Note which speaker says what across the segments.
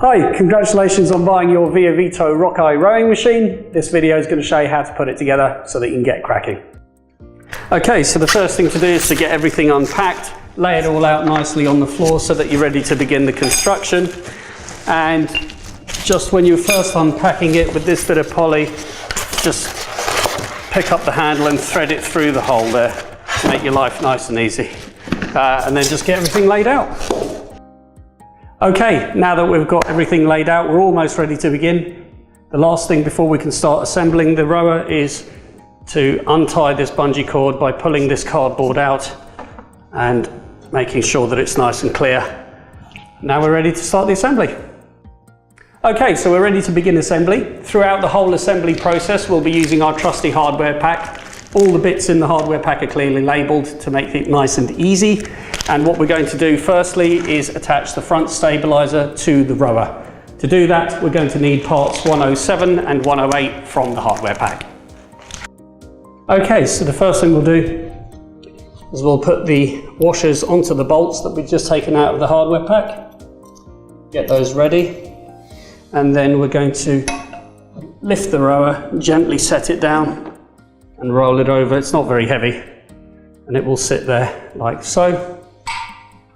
Speaker 1: Hi, congratulations on buying your Viavito Rokai rowing machine. This video is going to show you how to put it together so that you can get cracking. Okay, so the first thing to do is to get everything unpacked, lay it all out nicely on the floor so that you're ready to begin the construction. And just when you're first unpacking it with this bit of poly, just pick up the handle and thread it through the hole there to make your life nice and easy. And then just get everything laid out. Okay, now that we've got everything laid out, we're almost ready to begin. The last thing before we can start assembling the rower is to untie this bungee cord by pulling this cardboard out and making sure that it's nice and clear. Now we're ready to start the assembly. Okay, so we're ready to begin assembly. Throughout the whole assembly process, we'll be using our trusty hardware pack. All the bits in the hardware pack are clearly labelled to make it nice and easy. And what we're going to do firstly is attach the front stabiliser to the rower. To do that, we're going to need parts 107 and 108 from the hardware pack. Okay, so the first thing we'll do is we'll put the washers onto the bolts that we've just taken out of the hardware pack. Get those ready. And then we're going to lift the rower, gently set it down and roll it over. It's not very heavy and it will sit there like so.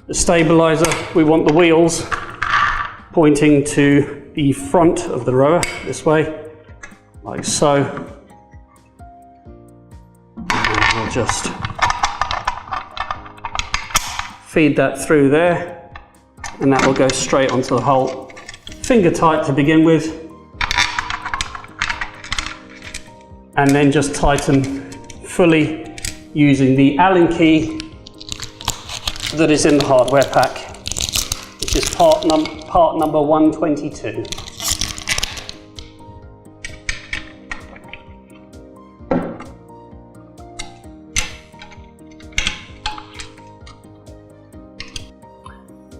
Speaker 1: The stabiliser, we want the wheels pointing to the front of the rower this way, like so. And we'll just feed that through there and that will go straight onto the hole. Finger tight to begin with, and then just tighten fully using the Allen key that is in the hardware pack, which is part number 122.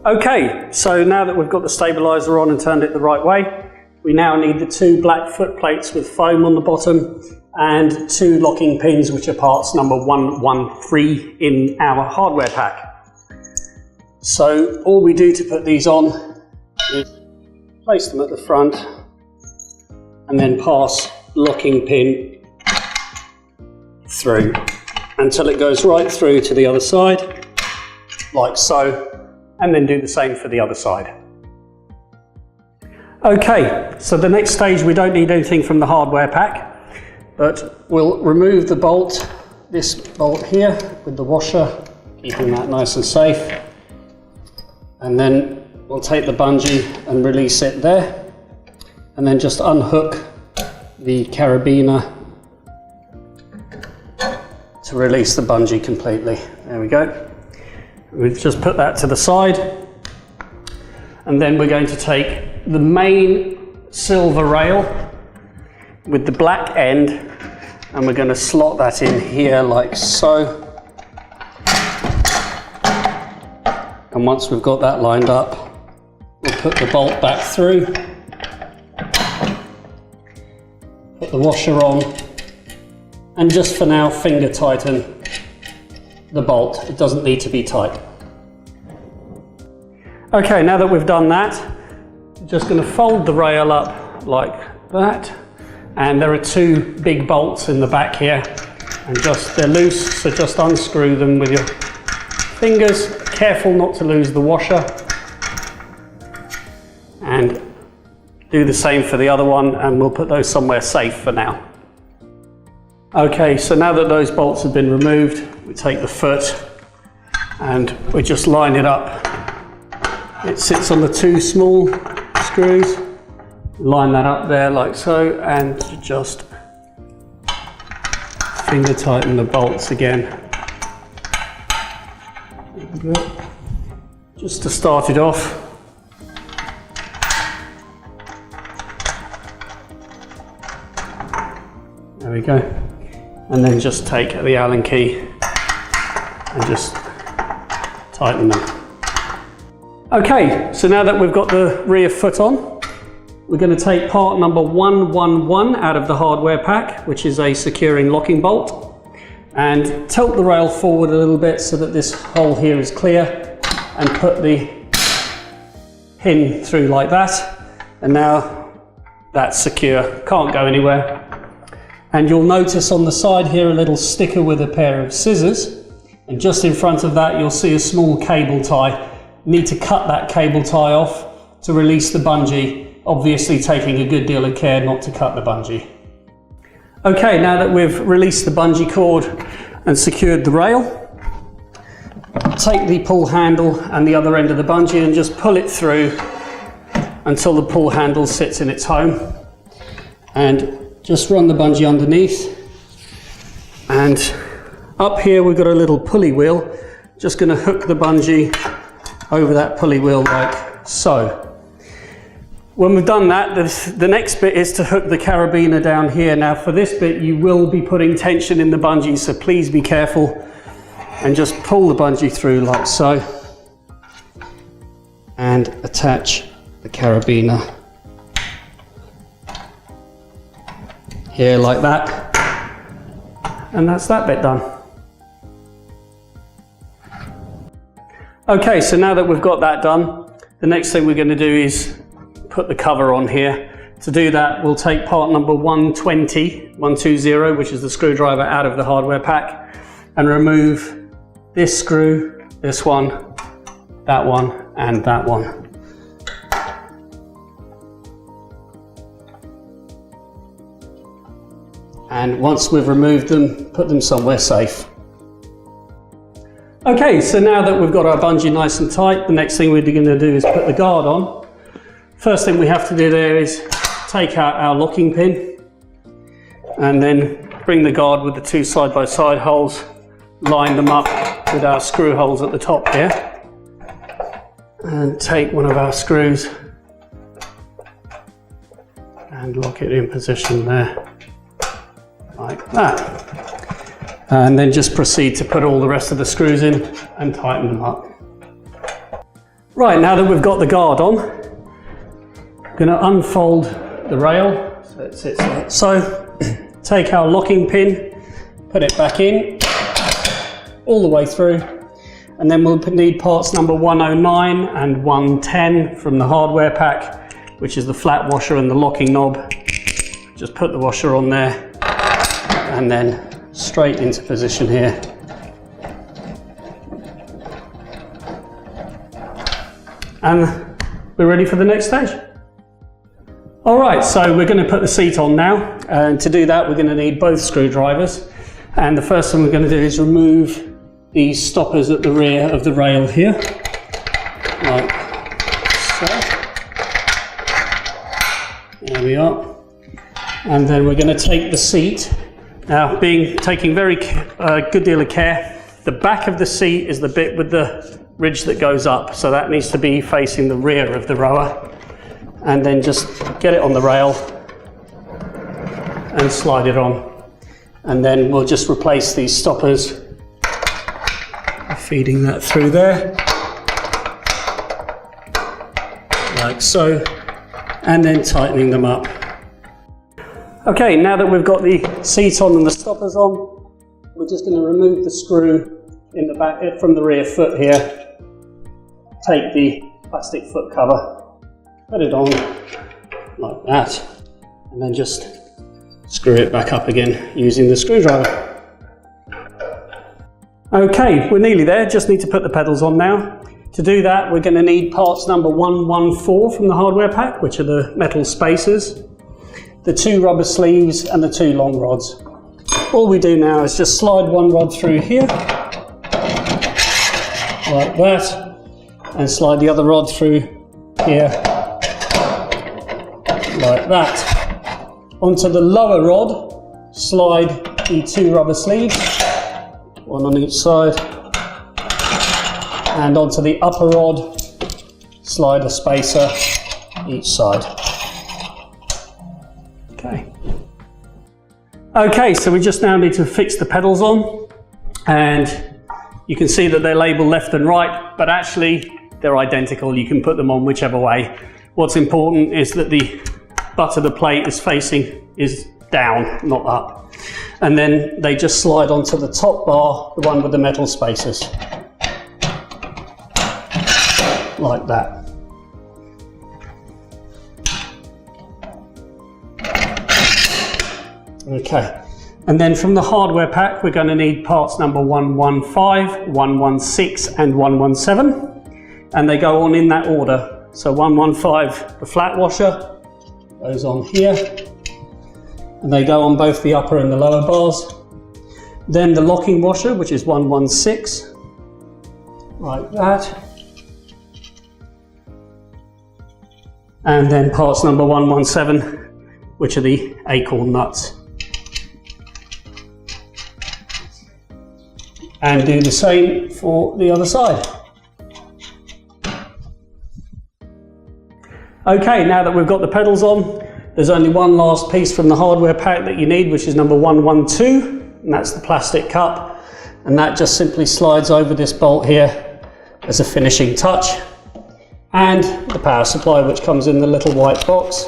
Speaker 1: Okay, so now that we've got the stabiliser on and turned it the right way, we now need the two black foot plates with foam on the bottom and two locking pins, which are parts number 113 in our hardware pack. So all we do to put these on is place them at the front and then pass the locking pin through until it goes right through to the other side, like so. And then do the same for the other side. Okay, so the next stage, we don't need anything from the hardware pack, but we'll remove the bolt, this bolt here with the washer, keeping that nice and safe. And then we'll take the bungee and release it there, and then just unhook the carabiner to release the bungee completely. There we go. We've just put that to the side, and then we're going to take the main silver rail with the black end and we're going to slot that in here like so. And once we've got that lined up, we'll put the bolt back through, put the washer on, and just for now finger tighten the bolt. It doesn't need to be tight. Okay, now that we've done that, I'm just going to fold the rail up like that, and there are two big bolts in the back here, and they're loose, so just unscrew them with your fingers. Careful not to lose the washer, and do the same for the other one, and we'll put those somewhere safe for now. Okay, so now that those bolts have been removed, we take the foot and we just line it up. It sits on the two small screws. Line that up there like so, and just finger tighten the bolts again. Just to start it off. There we go. And then just take the Allen key and just tighten them. Okay, so now that we've got the rear foot on, we're going to take part number 111 out of the hardware pack, which is a securing locking bolt, and tilt the rail forward a little bit so that this hole here is clear, and put the pin through like that, and now that's secure, can't go anywhere. And you'll notice on the side here a little sticker with a pair of scissors, and just in front of that you'll see a small cable tie. You need to cut that cable tie off to release the bungee, obviously taking a good deal of care not to cut the bungee. Okay, now that we've released the bungee cord and secured the rail, take the pull handle and the other end of the bungee and just pull it through until the pull handle sits in its home, and just run the bungee underneath. And up here we've got a little pulley wheel. Just going to hook the bungee over that pulley wheel like so. When we've done that, the next bit is to hook the carabiner down here. Now for this bit you will be putting tension in the bungee, so please be careful and just pull the bungee through like so and attach the carabiner here like that, and that's that bit done. Okay, so now that we've got that done, the next thing we're going to do is put the cover on here. To do that, we'll take part number 120, which is the screwdriver, out of the hardware pack, and remove this screw, this one, and that one. And once we've removed them, put them somewhere safe. Okay, so now that we've got our bungee nice and tight, the next thing we're going to do is put the guard on. First thing we have to do there is take out our locking pin and then bring the guard with the two side-by-side holes, line them up with our screw holes at the top here, and take one of our screws and lock it in position there like that, and then just proceed to put all the rest of the screws in and tighten them up. Right, now that we've got the guard on, I'm going to unfold the rail so it sits like so. Take our locking pin, put it back in all the way through, and then we'll need parts number 109 and 110 from the hardware pack, which is the flat washer and the locking knob. Just put the washer on there and then straight into position here. And we're ready for the next stage. All right, so we're going to put the seat on now, and to do that we're going to need both screwdrivers. And the first thing we're going to do is remove these stoppers at the rear of the rail here, like so. There we are. And then we're going to take the seat. Now, taking very good deal of care, the back of the seat is the bit with the ridge that goes up, so that needs to be facing the rear of the rower. And then just get it on the rail and slide it on. And then we'll just replace these stoppers, feeding that through there, like so, and then tightening them up. Okay, now that we've got the seat on and the stoppers on, we're just going to remove the screw in the back from the rear foot here. Take the plastic foot cover, put it on like that, and then just screw it back up again using the screwdriver. Okay, we're nearly there, just need to put the pedals on now. To do that, we're going to need parts number 114 from the hardware pack, which are the metal spacers, the two rubber sleeves and the two long rods. All we do now is just slide one rod through here, like that, and slide the other rod through here, like that. Onto the lower rod, slide the two rubber sleeves, one on each side, and onto the upper rod, slide a spacer each side. Okay, so we just now need to fix the pedals on, and you can see that they're labelled left and right, but actually they're identical. You can put them on whichever way. What's important is that the butt of the plate is down, not up. And then they just slide onto the top bar, the one with the metal spacers, like that. Okay, and then from the hardware pack, we're going to need parts number 115, 116 and 117, and they go on in that order. So 115, the flat washer, goes on here, and they go on both the upper and the lower bars. Then the locking washer, which is 116, like that. And then parts number 117, which are the acorn nuts. And do the same for the other side. Okay, now that we've got the pedals on, there's only one last piece from the hardware pack that you need, which is number 112, and that's the plastic cup. And that just simply slides over this bolt here as a finishing touch. And the power supply, which comes in the little white box.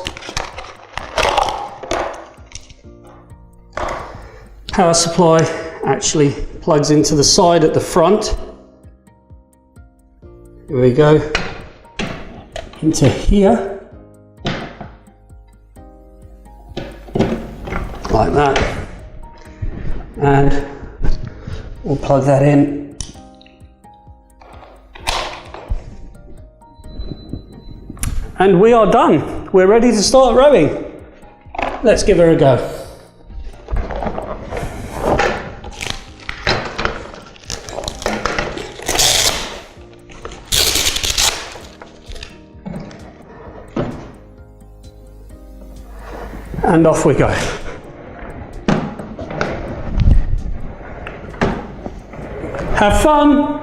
Speaker 1: Power supply actually plugs into the side at the front. Here we go, into here, like that, and we'll plug that in. And we are done. We're ready to start rowing. Let's give her a go. And off we go. Have fun.